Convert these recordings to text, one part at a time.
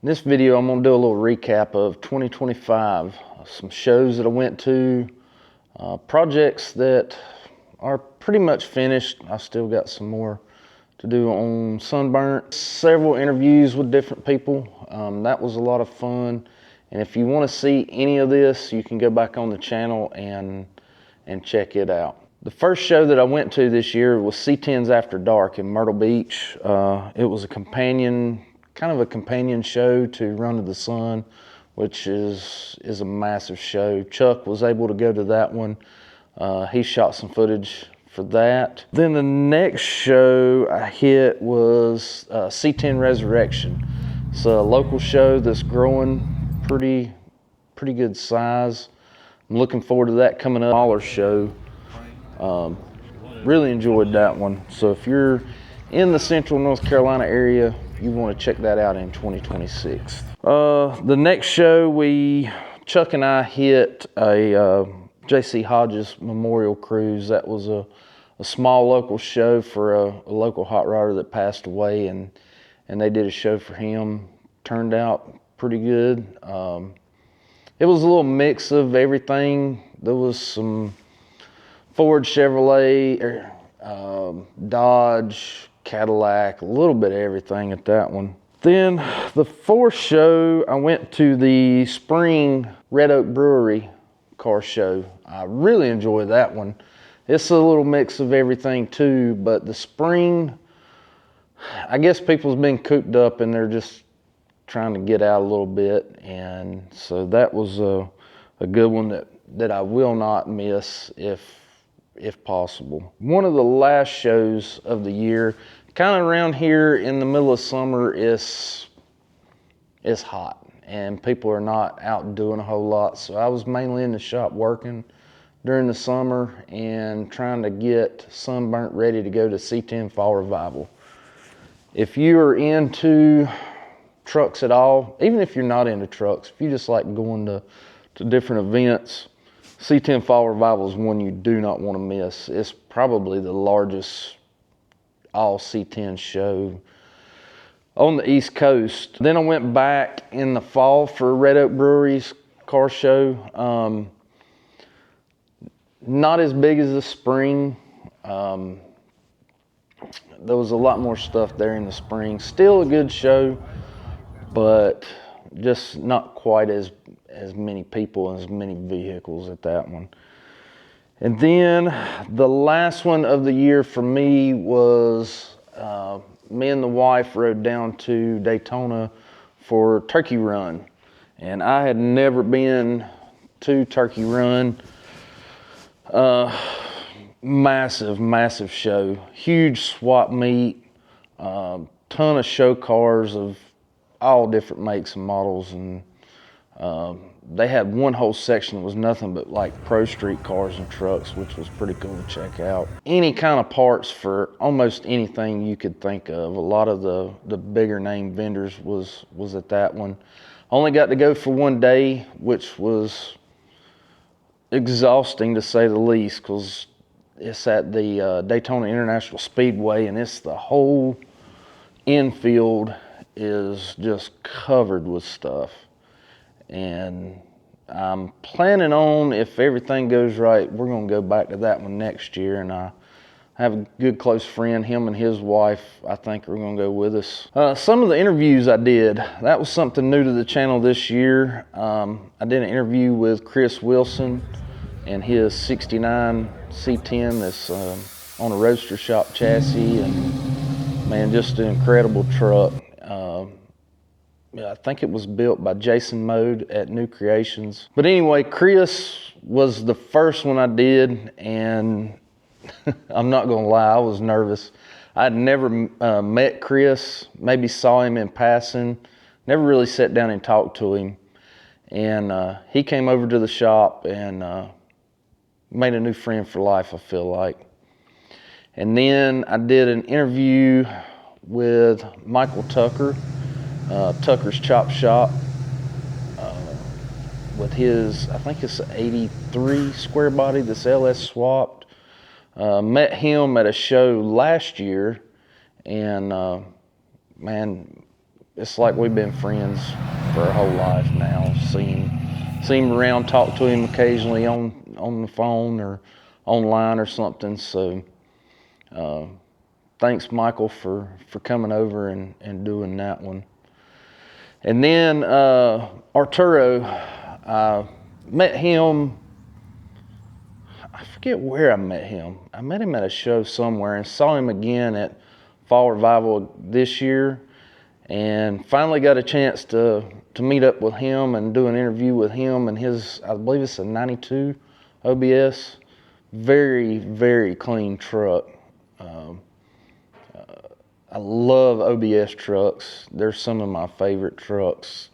In this video, I'm gonna do a little recap of 2025, some shows that I went to, projects that are pretty much finished. I still got some more to do on Sunburnt. Several interviews with different people. That was a lot of fun. And if you wanna see any of this, you can go back on the channel and check it out. The first show that I went to this year was C10's After Dark in Myrtle Beach. It was a companion show to Run to the Sun, which is a massive show. Chuck was able to go to that one. He shot some footage for that. Then the next show I hit was C10 Resurrection. It's a local show that's growing pretty good size. I'm looking forward to that coming up. Smaller show. Really enjoyed that one. So if you're in the Central North Carolina area, you want to check that out in 2026. The next show, Chuck and I hit a J.C. Hodges Memorial Cruise. That was a small local show for a local hot rodder that passed away, and they did a show for him. Turned out pretty good. It was a little mix of everything. There was some Ford, Chevrolet, Dodge, Cadillac, a little bit of everything at that one. Then the fourth show, I went to the Spring Red Oak Brewery car show. I really enjoyed that one. It's a little mix of everything too, but the Spring, I guess people's been cooped up and they're just trying to get out a little bit, and so that was a good one that I will not miss if possible. One of the last shows of the year, kind of around here in the middle of summer, is hot and people are not out doing a whole lot. So I was mainly in the shop working during the summer and trying to get Sunburnt ready to go to C10 Fall Revival. If you are into trucks at all, even if you're not into trucks, if you just like going to different events, C10 Fall Revival is one you do not want to miss. It's probably the largest all C10 show on the East Coast. Then I went back in the fall for Red Oak Brewery's car show. Not as big as the spring. There was a lot more stuff there in the spring. Still a good show, but just not quite as many people and as many vehicles at that one. And then the last one of the year for me was me and the wife rode down to Daytona for Turkey Run. And I had never been to Turkey Run. Massive show. Huge swap meet. Ton of show cars of all different makes and models, and they had one whole section that was nothing but like Pro Street cars and trucks, which was pretty cool to check out. Any kind of parts for almost anything you could think of. A lot of the bigger name vendors was at that one. Only got to go for one day, which was exhausting to say the least, because it's at the Daytona International Speedway, and it's the whole infield is just covered with stuff. And I'm planning on, if everything goes right, we're going to go back to that one next year. And I have a good close friend, him and his wife, I think are going to go with us. Some of the interviews I did, that was something new to the channel this year. I did an interview with Chris Wilson and his 69 C10 that's on a Roadster Shop chassis, and man, just an incredible truck. I think it was built by Jason Mode at New Creations. But anyway, Chris was the first one I did, and I'm not gonna lie, I was nervous. I'd never met Chris, maybe saw him in passing, never really sat down and talked to him. And he came over to the shop and made a new friend for life, I feel like. And then I did an interview with Michael Tucker, Tucker's Chop Shop, with his, I think it's an 83 square body that's LS swapped. Met him at a show last year, and man, it's like we've been friends for our whole life now. See him around, talk to him occasionally on the phone or online or something. So thanks, Michael, for coming over and doing that one. And then Arturo, I met him, I forget where I met him. I met him at a show somewhere and saw him again at Fall Revival this year, and finally got a chance to meet up with him and do an interview with him and his, I believe it's a 92 OBS. Very, very clean truck. I love OBS trucks. They're some of my favorite trucks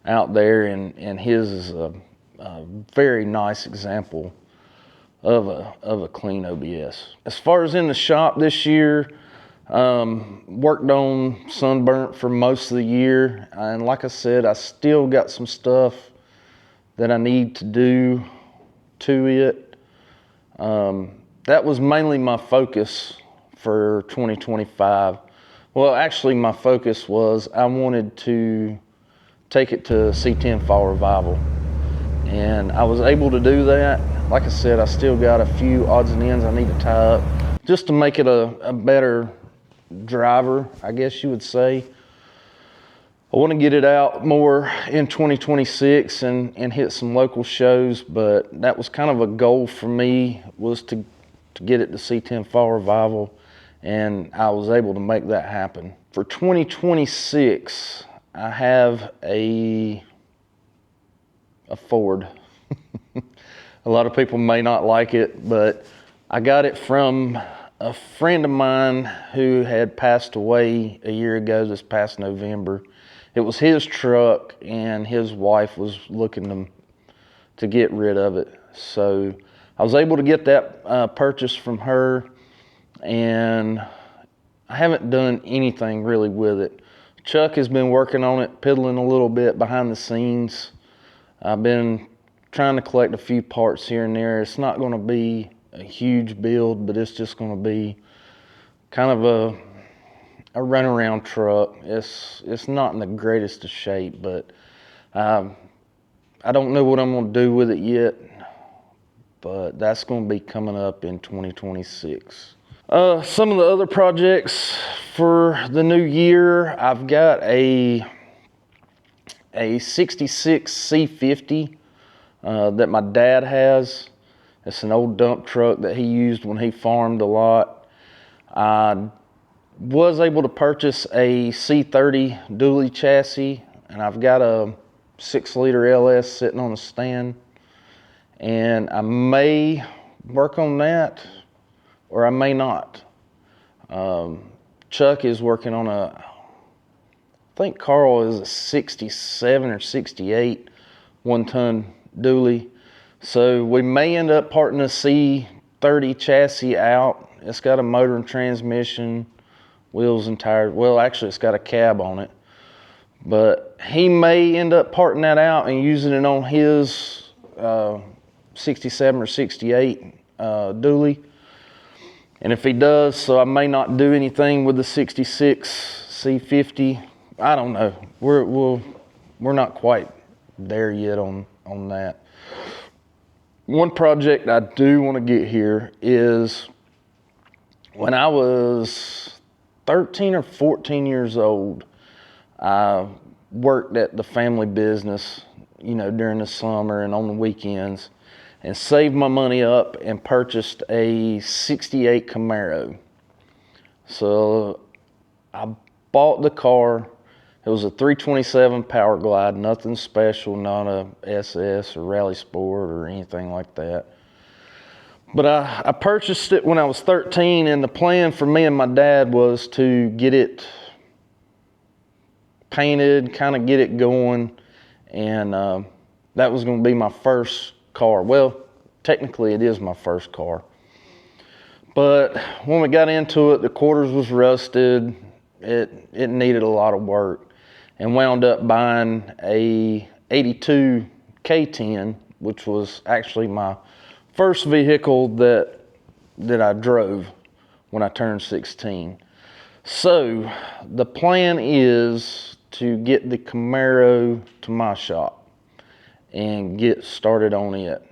out there, and his is a very nice example of a clean OBS. As far as in the shop this year, worked on Sunburnt for most of the year, and like I said, I still got some stuff that I need to do to it. That was mainly my focus for 2025. Well, actually, my focus was I wanted to take it to C10 Fall Revival, and I was able to do that. Like I said, I still got a few odds and ends I need to tie up just to make it a better driver, I guess you would say. I want to get it out more in 2026 and hit some local shows, but that was kind of a goal for me, was to get it to C10 Fall Revival, and I was able to make that happen. For 2026, I have a Ford. A lot of people may not like it, but I got it from a friend of mine who had passed away a year ago this past November. It was his truck, and his wife was looking to get rid of it. So I was able to get that purchase from her, and I haven't done anything really with it. Chuck has been working on it, piddling a little bit behind the scenes. I've been trying to collect a few parts here and there. It's not going to be a huge build, but it's just going to be kind of a runaround truck. It's not in the greatest of shape, but I don't know what I'm going to do with it yet, but that's going to be coming up in 2026. Some of the other projects for the new year, I've got a 66 C50 that my dad has. It's an old dump truck that he used when he farmed a lot. I was able to purchase a C30 dually chassis, and I've got a 6-liter LS sitting on the stand, and I may work on that or I may not. Chuck is working on I think Carl is a 67 or 68 one-ton dually. So we may end up parting the C30 chassis out. It's got a motor and transmission, wheels and tires. Well, actually, it's got a cab on it. But he may end up parting that out and using it on his 67 or 68 dually. And if he does, so I may not do anything with the 66 C50. I don't know. We're not quite there yet on that. One project I do want to get here is when I was 13 or 14 years old, I worked at the family business, during the summer and on the weekends, and saved my money up and purchased a 68 Camaro. So I bought the car. It was a 327 Power Glide, nothing special, not a SS or Rally Sport or anything like that. But I purchased it when I was 13, and the plan for me and my dad was to get it painted, kind of get it going, and that was going to be my first car. Well, technically it is my first car. But when we got into it, the quarters was rusted. It needed a lot of work, and wound up buying a 82 K10, which was actually my first vehicle that I drove when I turned 16. So the plan is to get the Camaro to my shop and get started on it.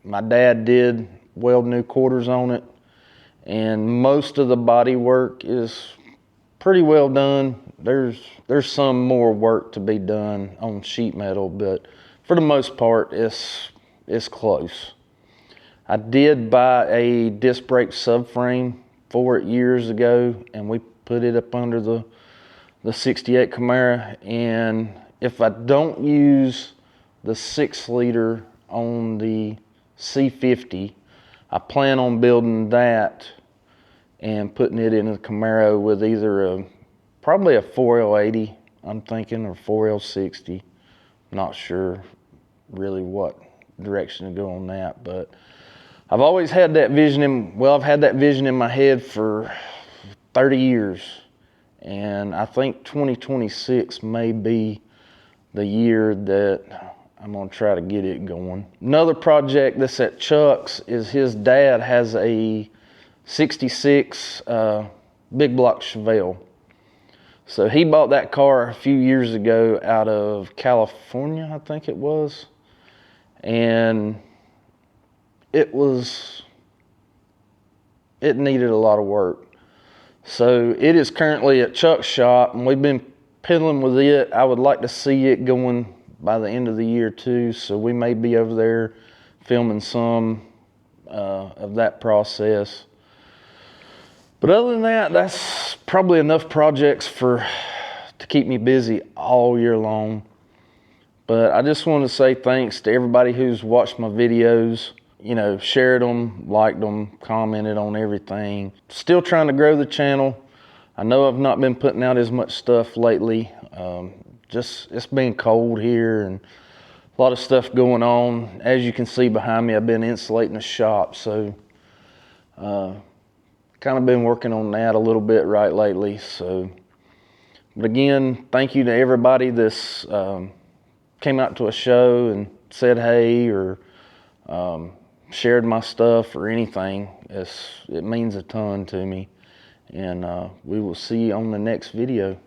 My dad did weld new quarters on it, and most of the body work is pretty well done. There's some more work to be done on sheet metal, but for the most part, it's close. I did buy a disc brake subframe for it years ago, and we put it up under the 68 Camaro. And if I don't use the 6-liter on the C50, I plan on building that and putting it in a Camaro with either probably a 4L80, I'm thinking, or 4L60. Not sure really what direction to go on that, but I've always had that vision I've had that vision in my head for 30 years, and I think 2026 may be the year that I'm gonna try to get it going. Another project that's at Chuck's is his dad has a 66 big block Chevelle. So he bought that car a few years ago out of California, I think it was, and it needed a lot of work. So it is currently at Chuck's shop, and we've been piddling with it. I would like to see it going by the end of the year too, so we may be over there filming some of that process. But other than that, that's probably enough projects to keep me busy all year long. But I just want to say thanks to everybody who's watched my videos, you know, shared them, liked them, commented on everything. Still trying to grow the channel. I know I've not been putting out as much stuff lately. It's been cold here and a lot of stuff going on. As you can see behind me, I've been insulating the shop, so kind of been working on that a little bit right lately. So, but again, thank you to everybody that's came out to a show and said hey, or shared my stuff or anything. It means a ton to me, and we will see you on the next video.